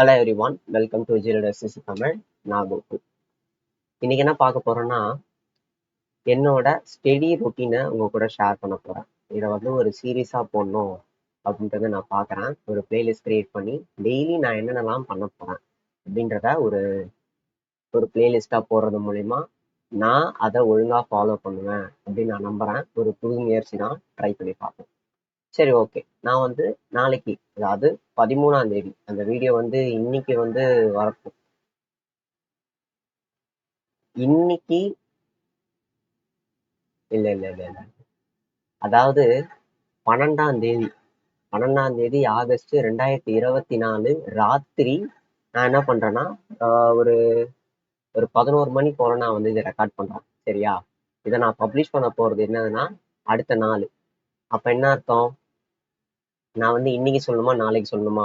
Hello everyone, welcome to ஜீரோடெஸ்டிஸ் தமிழ். நான் Goku. இன்னைக்கு என்ன பார்க்க போறோம்னா, என்னோட ஸ்டெடி ரொட்டீனை உங்க கூட ஷேர் பண்ண போறேன். இதை வந்து ஒரு சீரீஸா போடணும் அப்படின்றத நான் பார்க்குறேன். ஒரு பிளேலிஸ்ட் கிரியேட் பண்ணி டெய்லி நான் என்னென்னலாம் பண்ண போறேன் அப்படின்றத ஒரு ஒரு பிளேலிஸ்டா போடுறது மூலிமா நான் அதை ஒழுங்கா ஃபாலோ பண்ணுவேன் அப்படின்னு நான் நம்புறேன். ஒரு புது முயற்சி தான், ட்ரை பண்ணி பார்ப்போம். சரி, ஓகே. நான் வந்து நாளைக்கு, அதாவது 13ஆம் தேதி, அந்த வீடியோ வந்து இன்னைக்கு வந்து வரப்போ இன்னைக்கு இல்ல இல்ல இல்ல இல்ல அதாவது 12ஆம் தேதி ஆகஸ்ட் 2024 ராத்திரி நான் என்ன பண்றேன்னா, ஒரு ஒரு 11 மணி போல நான் வந்து இதை ரெக்கார்ட் பண்றேன். சரியா? இதை நான் பப்ளிஷ் பண்ண போறது என்னதுன்னா அடுத்த நாள். அப்ப என்ன அர்த்தம்? நான் வந்து இன்னைக்கு சொல்லணுமா நாளைக்கு சொல்லணுமா?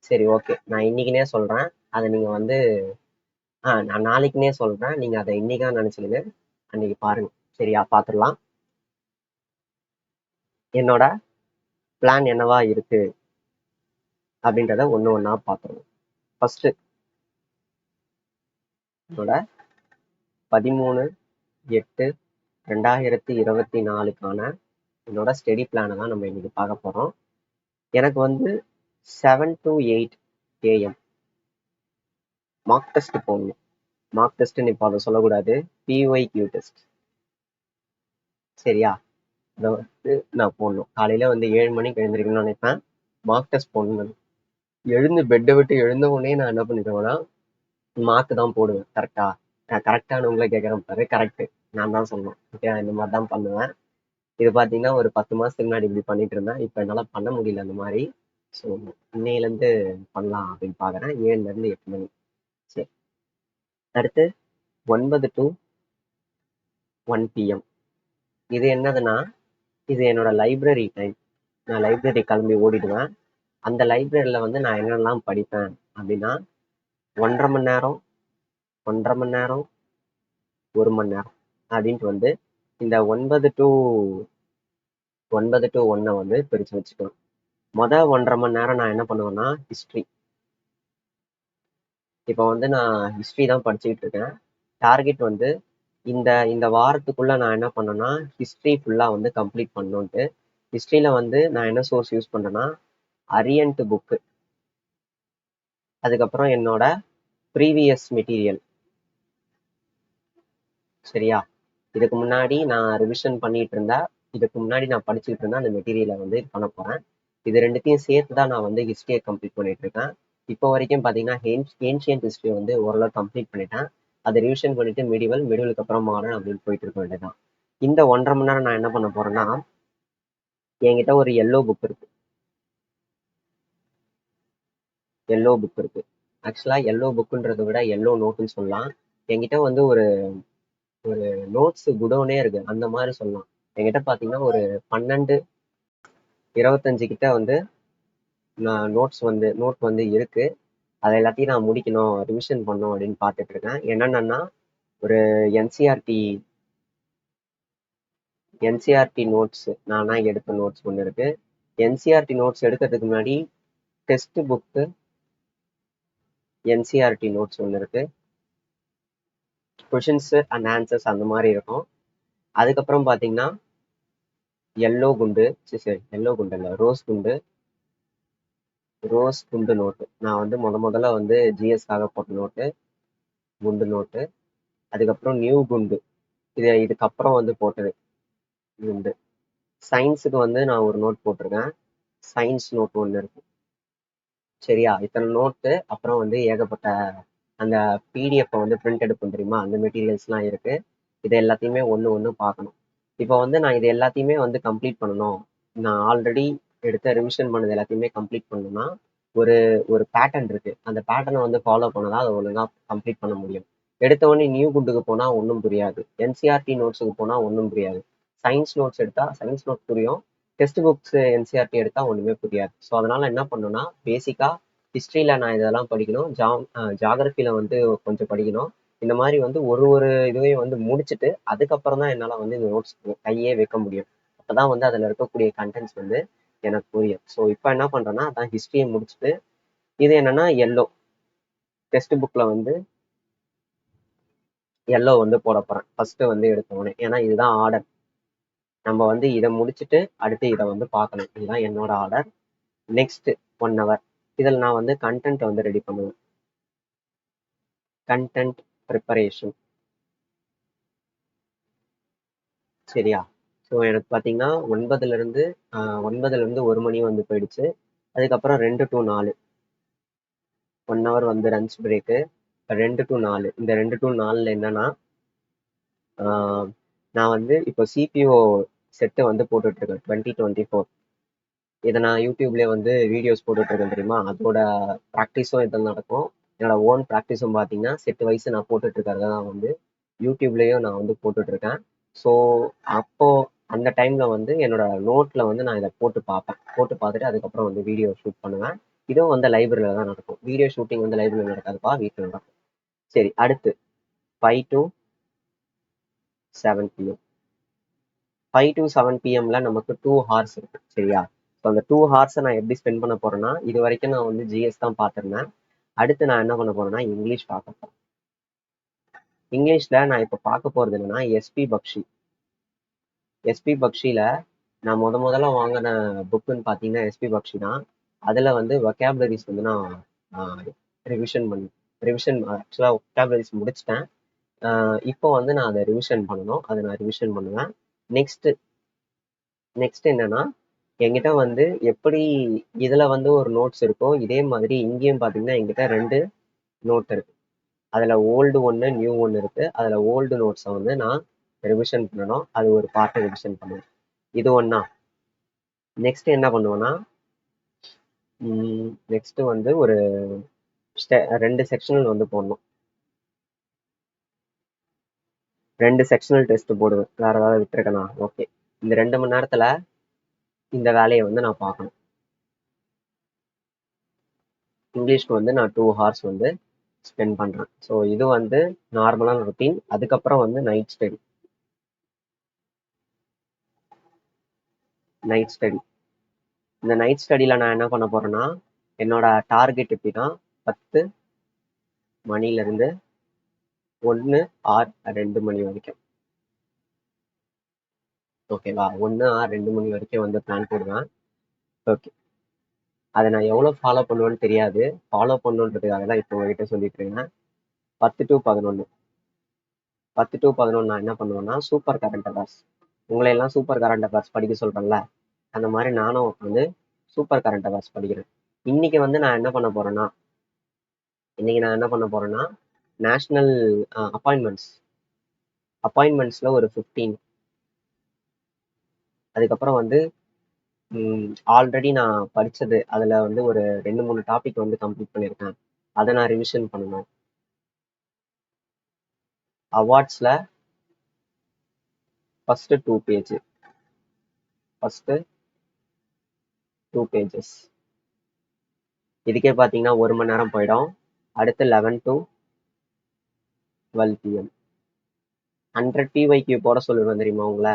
சரி, ஓகே, நான் இன்னைக்குனே சொல்றேன். அதை நீங்க வந்து நான் நாளைக்குனே சொல்றேன். நீங்க அதை இன்னைக்கா நினைச்சுக்கிட்டு அன்னைக்கு பாருங்க. சரியா? பாத்துடலாம். என்னோட பிளான் என்னவா இருக்கு அப்படின்றத ஒண்ணு ஒண்ணா பார்த்துருவோம். ஃபர்ஸ்ட் என்னோட 13/8/2024க்கான என்னோட ஸ்டடி பிளானை தான் நம்ம இன்னைக்கு பார்க்க போறோம். எனக்கு வந்து 7 to 8 AM மார்க் டெஸ்ட் போடணும். மார்க் டெஸ்ட்னு இப்போ அதை சொல்லக்கூடாது, PYQ டெஸ்ட். சரியா? அதை வந்து நான் போடணும். காலையில வந்து 7 மணிக்கு எழுந்திருக்கணும்னு நினைப்பேன். மார்க் டெஸ்ட் போடணும். எழுந்து பெட்டை விட்டு எழுந்த உடனே நான் என்ன பண்ணிடுவேன்னா மார்க் தான் போடுவேன். கரெக்டா? கரெக்டானு உங்களை கேட்குறேன் பாரு. கரெக்ட், நான் தான் சொல்லணும். ஓகே, இந்த மாதிரி தான் பண்ணுவேன். இது பார்த்தீங்கன்னா ஒரு 10 மாசத்துக்கு முன்னாடி இப்படி பண்ணிட்டு இருந்தேன். இப்போ என்னால் பண்ண முடியல அந்த மாதிரி. ஸோ இன்னையிலேருந்து பண்ணலாம் அப்படின்னு பார்க்குறேன். 7லேருந்து 8 மணி. சரி, அடுத்து 9 to 1 PM. இது என்னதுன்னா, இது என்னோட லைப்ரரி டைம். நான் லைப்ரரி கிளம்பி ஓடிடுவேன். அந்த லைப்ரரியில் வந்து நான் என்னெல்லாம் படிப்பேன் அப்படின்னா 1.5 மணி நேரம், 1.5 மணி நேரம், 1 மணி நேரம் அப்படின்ட்டு வந்து இந்த 9 to 1 வந்து பிரித்து வச்சுக்கணும். 1.5 மணி நேரம் நான் என்ன பண்ணுவேன்னா ஹிஸ்ட்ரி. இப்போ வந்து நான் ஹிஸ்ட்ரி தான் படிச்சுக்கிட்டு இருக்கேன். டார்கெட் வந்து இந்த இந்த வாரத்துக்குள்ள நான் என்ன பண்ணேன்னா ஹிஸ்ட்ரி ஃபுல்லாக வந்து கம்ப்ளீட் பண்ணணுன்ட்டு. ஹிஸ்ட்ரியில் வந்து நான் என்ன சோர்ஸ் யூஸ் பண்ணுறேன்னா அரியன்ட் புக்கு, அதுக்கப்புறம் என்னோட ப்ரீவியஸ் மெட்டீரியல். சரியா? இதுக்கு முன்னாடி நான் ரிவிஷன் பண்ணிட்டு இருந்தேன், இதுக்கு முன்னாடி நான் படிச்சுட்டு இருந்தேன், அந்த மெட்டீரியலை வந்து இது பண்ண போறேன். இது ரெண்டுத்தையும் சேர்த்து தான் நான் வந்து ஹிஸ்ட்ரியை கம்ப்ளீட் பண்ணிட்டு இருக்கேன். இப்போ வரைக்கும் பார்த்தீங்கன்னா ஏன்ஷியன்ட் ஹிஸ்ட்ரி வந்து ஓரளவு கம்ப்ளீட் பண்ணிட்டேன். அதை ரிவிஷன் பண்ணிட்டு மிடிவலுக்கு அப்புறம் மாடர்ன் அப்படின்னு போயிட்டு இருக்க வேண்டியதான். இந்த 1.5 மணி நேரம் நான் என்ன பண்ண போறேன்னா, என்கிட்ட ஒரு எல்லோ புக் இருக்கு. ஆக்சுவலா எல்லோ புக்குன்றதை விட எல்லோ நோட்டுன்னு சொல்லலாம். என்கிட்ட வந்து ஒரு ஒரு நோட்ஸ் குடோனே இருக்கு, அந்த மாதிரி சொல்லலாம். என்கிட்ட பார்த்தீங்கன்னா ஒரு 12-25 கிட்ட வந்து நான் நோட் வந்து இருக்கு. அதை எல்லாத்தையும் நான் முடிக்கணும், ரிவிஷன் பண்ணணும் அப்படின்னு பார்த்துட்டு இருக்கேன். என்னென்னா ஒரு என்சிஆர்டி நோட்ஸ், நானா எடுத்த நோட்ஸ் ஒன்று இருக்கு. என்சிஆர்டி நோட்ஸ் எடுக்கிறதுக்கு முன்னாடி டெஸ்ட் புக்கு என்சிஆர்டி நோட்ஸ் ஒன்று இருக்கு. கொஷின்ஸ் அண்ட் ஆன்சர்ஸ் அந்த மாதிரி இருக்கும். அதுக்கப்புறம் பார்த்தீங்கன்னா எல்லோ குண்டு இல்லை, ரோஸ் குண்டு நோட்டு. நான் வந்து முதல்ல வந்து ஜிஎஸ்க்காக போட்ட நோட்டு, குண்டு நோட்டு. அதுக்கப்புறம் நியூ குண்டு, இதுக்கப்புறம் வந்து போட்டது குண்டு. சயின்ஸுக்கு வந்து நான் ஒரு நோட் போட்டிருக்கேன், சயின்ஸ் நோட் ஒன்று இருக்கு. சரியா? இத்தனை நோட்டு, அப்புறம் வந்து ஏகப்பட்ட அந்த பிடிஎஃப் வந்து பிரிண்ட் எடுப்போம் தெரியுமா, அந்த மெட்டீரியல்ஸ்லாம் இருக்கு. இது எல்லாத்தையுமே ஒன்று பார்க்கணும். இப்போ வந்து நான் இது எல்லாத்தையுமே வந்து கம்ப்ளீட் பண்ணணும். நான் ஆல்ரெடி எடுத்த ரிவிஷன் பண்ணது எல்லாத்தையுமே கம்ப்ளீட் பண்ணணும்னா ஒரு ஒரு பேட்டர்ன் இருக்கு. அந்த பேட்டர்னை வந்து ஃபாலோ பண்ணதான் அதை ஒழுங்காக கம்ப்ளீட் பண்ண முடியும். எடுத்த உடனே நியூ குண்டுக்கு போனால் ஒன்றும் புரியாது, என்சிஆர்டி நோட்ஸுக்கு போனால் ஒன்றும் புரியாது. சயின்ஸ் நோட்ஸ் எடுத்தால் சயின்ஸ் நோட் புரியும், டெக்ஸ்ட் புக்ஸ் என்சிஆர்டி எடுத்தால் ஒன்றுமே புரியாது. ஸோ அதனால என்ன பண்ணணும்னா பேசிக்காக ஹிஸ்ட்ரியில் நான் இதெல்லாம் படிக்கணும், ஜாகிரஃபியில் வந்து கொஞ்சம் படிக்கணும். இந்த மாதிரி வந்து ஒரு ஒரு இதுவையும் வந்து முடிச்சுட்டு அதுக்கப்புறம் தான் என்னால் வந்து இந்த நோட்ஸ் கையே வைக்க முடியும். அப்போதான் வந்து அதில் இருக்கக்கூடிய கண்டென்ட்ஸ் வந்து எனக்கு புரியும். ஸோ இப்போ என்ன பண்ணுறேன்னா அதான் ஹிஸ்ட்ரியை முடிச்சுட்டு இது என்னன்னா எல்லோ, டெக்ஸ்ட் புக்ல வந்து எல்லோ வந்து போட போறேன் ஃபர்ஸ்ட் வந்து எடுத்தோடனே. ஏன்னா இதுதான் ஆர்டர். நம்ம வந்து இதை முடிச்சுட்டு அடுத்து இதை வந்து பார்க்கணும். இதுதான் என்னோட ஆர்டர். நெக்ஸ்ட் 1 hour இதில் நான் வந்து கண்டென்ட் வந்து ரெடி பண்ணுவேன். Content preparation. சரியா? ஸோ எனக்கு பார்த்தீங்கன்னா 9ல இருந்து 1 மணி வந்து போயிடுச்சு. அதுக்கப்புறம் 2 to 4 1 hour வந்து லஞ்ச் பிரேக்கு. 2 to 4 இந்த 2 to 4ல என்னன்னா நான் வந்து இப்போ சிபிஓ செட்டு வந்து போட்டுட்டு இருக்கேன் 2024. இதை நான் யூடியூப்லேயே வந்து வீடியோஸ் போட்டுட்டு இருக்கேன் தெரியுமா? அதோட ப்ராக்டிஸும் இதில் நடக்கும். என்னோட ஓன் ப்ராக்டிஸும் பார்த்தீங்கன்னா செட் வைஸ் நான் போட்டுட்டு இருக்கிறத தான் வந்து யூடியூப்லேயும் நான் வந்து போட்டுட்டு இருக்கேன். ஸோ அப்போ அந்த டைம்ல வந்து என்னோட நோட்ல வந்து நான் இதை போட்டு பார்ப்பேன். போட்டு பார்த்துட்டு அதுக்கப்புறம் வந்து வீடியோ ஷூட் பண்ணுவேன். இதுவும் வந்து லைப்ரரியில தான் நடக்கும். வீடியோ ஷூட்டிங் வந்து லைப்ரரியில் நடக்காதுப்பா, வீட்டில் நடக்கும். சரி, அடுத்து 5 to 7 PM. 5 to 7 PMல நமக்கு 2 hours இருக்கு. சரியா? ஸோ அந்த 2 hours நான் எப்படி ஸ்பெண்ட் பண்ண போறேன்னா, இது வரைக்கும் நான் வந்து ஜிஎஸ் தான் பார்த்துருந்தேன். அடுத்து நான் என்ன பண்ண போறேன்னா இங்கிலீஷ் பார்க்க போறேன். இங்கிலீஷ்ல நான் இப்போ பார்க்க போறது என்னன்னா எஸ்பி பக்ஷி. எஸ்பி பக்ஷியில நான் முதல்ல வாங்கின புக்குன்னு பார்த்தீங்கன்னா எஸ்பி பக்ஷி தான். அதில் வந்து வொக்காபுலரிஸ் வந்து நான் ரிவிஷன் ஆக்சுவலாக வொக்காபுலரிஸ் முடிச்சிட்டேன். இப்போ வந்து நான் அதை ரிவிஷன் பண்ணணும். அதை நான் ரிவிஷன் பண்ணுவேன். நெக்ஸ்ட் என்னன்னா என்கிட்ட வந்து எப்படி இதில் வந்து ஒரு நோட்ஸ் இருக்கோ இதே மாதிரி இங்கேயும் பார்த்தீங்கன்னா என்கிட்ட 2 நோட் இருக்கு. அதில் ஓல்டு ஒன்று நியூ ஒன்று இருக்கு. அதில் ஓல்டு நோட்ஸை வந்து நான் ரிவிஷன் பண்ணணும். அது ஒரு பார்ட்டை ரிவிஷன் பண்ணுவேன். இது ஒன்றா. நெக்ஸ்ட் என்ன பண்ணுவேன்னா நெக்ஸ்ட் வந்து ஒரு 2 செக்ஷனல் வந்து போடணும். 2 செக்ஷனல் டெஸ்ட் போடுவேன். வேற ஏதாவது விட்டுருக்கேனா? ஓகே. இந்த 2 மணி நேரத்துல இந்த வேலையை வந்து நான் பார்க்கணும். இங்கிலீஷ்க்கு வந்து நான் 2 hours வந்து ஸ்பெண்ட் பண்றேன். ஸோ இது வந்து நார்மலான ரொட்டீன். அதுக்கப்புறம் வந்து நைட் ஸ்டடி. இந்த நைட் ஸ்டடியில் நான் என்ன பண்ண போறேன்னா என்னோட டார்கெட் எப்படின்னா 10 மணிலேருந்து 1 or 2 மணி வரைக்கும். ஓகேவா? 1 or 2 மணி வரைக்கும் வந்து பிளான் போடுவேன். ஓகே. அதை நான் எவ்வளோ ஃபாலோ பண்ணுவேன்னு தெரியாது. ஃபாலோ பண்ணுன்றதுக்காக தான் இப்போ உங்ககிட்ட சொல்லிட்டு இருக்கேன். 10 to 11 நான் என்ன பண்ணுவேன்னா சூப்பர் கரண்ட் அஃபேர்ஸ். உங்களை எல்லாம் சூப்பர் கரண்ட் அஃபேர்ஸ் படிக்க சொல்றேன்ல, அந்த மாதிரி நானும் வந்து சூப்பர் கரண்ட் அஃபேர்ஸ் படிக்கிறேன். இன்னைக்கு வந்து நான் என்ன பண்ண போறேன்னா நேஷனல் அப்பாயின்மெண்ட்ஸ்ல ஒரு 15. அதுக்கப்புறம் வந்து ஆல்ரெடி நான் படிச்சது அதுல வந்து ஒரு 2-3 டாபிக் வந்து கம்ப்ளீட் பண்ணியிருக்கேன். அதை நான் ரிவிஷன் பண்ணணும். அவார்ட்ஸ்ல ஃபர்ஸ்ட் 2 pages. இதுக்கே பார்த்தீங்கன்னா 1 மணி நேரம் போயிடும். அடுத்து 11 to 12 PM 100 PYQ போட சொல்லுவேன் தெரியுமா உங்களை?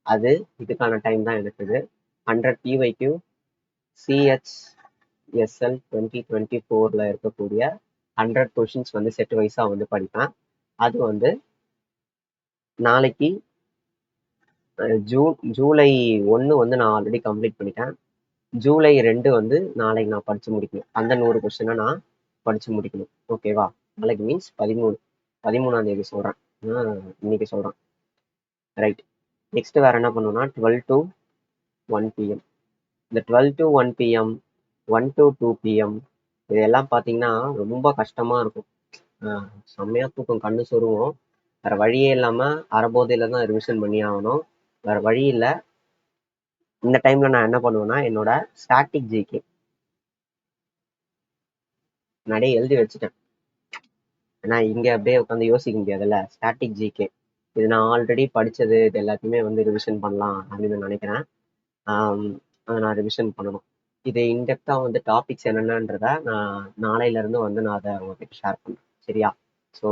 அது இதுக்கான டைம் தான் எனக்கு இது. 100 PYQ CHSL 2024ல இருக்கக்கூடிய 100 கொஷின்ஸ் வந்து செட் வைஸா வந்து படிப்பேன். அது வந்து நாளைக்கு ஜூலை 1 வந்து நான் ஆல்ரெடி கம்ப்ளீட் பண்ணிட்டேன். ஜூலை 2 வந்து நாளைக்கு நான் படிச்சு முடிக்கணும். அந்த 100 கொஸ்டினை நான் படிச்சு முடிக்கணும். ஓகேவா? நாளைக்கு மீன்ஸ் 13ஆம் தேதி சொல்றேன். இன்னைக்கு சொல்றேன். ரைட். நெக்ஸ்ட் வேற என்ன பண்ணுவேன்னா 12 to 1 PM. இந்த 12 to 1 PM 1 to 2 PM இதெல்லாம் பார்த்தீங்கன்னா ரொம்ப கஷ்டமா இருக்கும். செம்மையா தூக்கம் கண்ணு சொருவும். வேற வழியே இல்லாம அரைபோதையில தான் ரிவிஷன் பண்ணி ஆகணும். வேற வழி இல்லை. இந்த டைம்ல நான் என்ன பண்ணுவேன்னா என்னோட ஸ்டாட்டிக் ஜிகே நிறைய எழுதி வச்சுட்டேன். ஏன்னா இங்க அப்படியே உட்காந்து யோசிக்க முடியாதுல்ல. ஸ்டாட்டிக் ஜிகே இது நான் ஆல்ரெடி படிச்சது. இது எல்லாத்தையுமே வந்து ரிவிஷன் பண்ணலாம் அப்படின்னு நினைக்கிறேன். அதை நான் ரிவிஷன் பண்ணணும். இது இன்டெப்தா வந்து டாபிக்ஸ் என்னென்னன்றத நான் நாளையில இருந்து வந்து நான் அதை உங்ககிட்ட ஷேர் பண்றேன். சரியா? ஸோ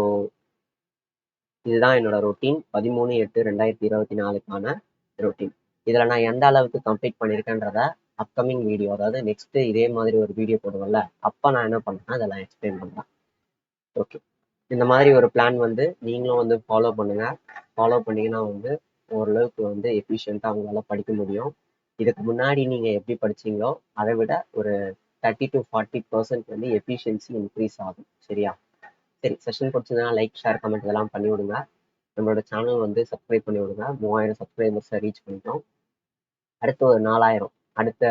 இதுதான் என்னோட ரொட்டீன் 13/8/2024க்கான ரொட்டீன். இதுல நான் எந்த அளவுக்கு கம்ப்ளீட் பண்ணியிருக்கேன்றத அப்கமிங் வீடியோ, அதாவது நெக்ஸ்ட் இதே மாதிரி ஒரு வீடியோ போடுவோம்ல, அப்போ நான் என்ன பண்ணுறேன்னா அதெல்லாம் எக்ஸ்பிளைன் பண்ணுறேன். ஓகே, இந்த மாதிரி ஒரு பிளான் வந்து நீங்களும் வந்து ஃபாலோ பண்ணுங்க. ஃபாலோ பண்ணீங்கன்னா வந்து ஓரளவுக்கு வந்து எஃபிஷியண்ட்டாக அவங்களால படிக்க முடியும். இதுக்கு முன்னாடி நீங்கள் எப்படி படிச்சீங்களோ அதை விட ஒரு 30 to 40% வந்து எஃபிஷியன்சி இன்க்ரீஸ் ஆகும். சரியா? சரி, செஷன் பிடிச்சதுன்னா லைக், ஷேர், கமெண்ட் இதெல்லாம் பண்ணி விடுங்க. நம்மளோட சேனல் வந்து சப்ஸ்கிரைப் பண்ணி விடுங்க. 3000 சப்ஸ்கிரைபர்ஸை ரீச் பண்ணிட்டோம். அடுத்து ஒரு 4000, அடுத்த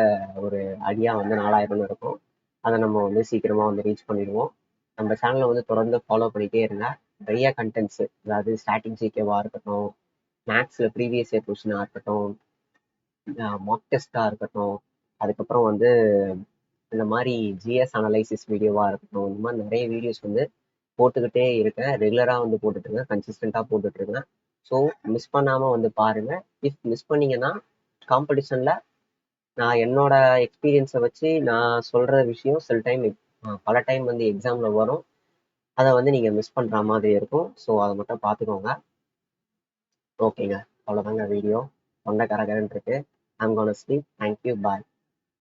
ஒரு அடியா வந்து 4000 இருக்கும். அதை நம்ம வந்து சீக்கிரமா வந்து ரீச் பண்ணிடுவோம். நம்ம சேனலை வந்து தொடர்ந்து ஃபாலோ பண்ணிட்டே இருங்க. நிறைய கண்டென்ட்ஸ், அதாவது ஸ்டாட்டிக் ஜிகேவா இருக்கட்டும், மேக்ஸ்ல ப்ரீவியஸ் இயர் கொஸ்டினா இருக்கட்டும், மாக் டெஸ்டா இருக்கட்டும், அதுக்கப்புறம் வந்து இந்த மாதிரி ஜிஎஸ் அனலைசிஸ் வீடியோவா இருக்கட்டும், இந்த மாதிரி நிறைய வீடியோஸ் வந்து போட்டுக்கிட்டே இருக்கேன். ரெகுலராக வந்து போட்டுட்டு இருக்கேன், கன்சிஸ்டண்டாக போட்டுட்டு இருக்கேன். ஸோ மிஸ் பண்ணாம வந்து பாருங்க. இஃப் மிஸ் பண்ணீங்கன்னா காம்படிஷன்ல நான் என்னோட எக்ஸ்பீரியன்ஸை வச்சு நான் சொல்ற விஷயம் சில டைம் பல டைம் வந்து எக்ஸாம்ல வரும். அதை வந்து நீங்க மிஸ் பண்ற மாதிரி இருக்கும். ஸோ அதை மட்டும் பார்த்துக்கோங்க. ஓகேங்க, அவ்வளோதாங்க வீடியோ. தொண்டை கரகரன்னு இருக்கு. I'm gonna sleep. Thank you, bye.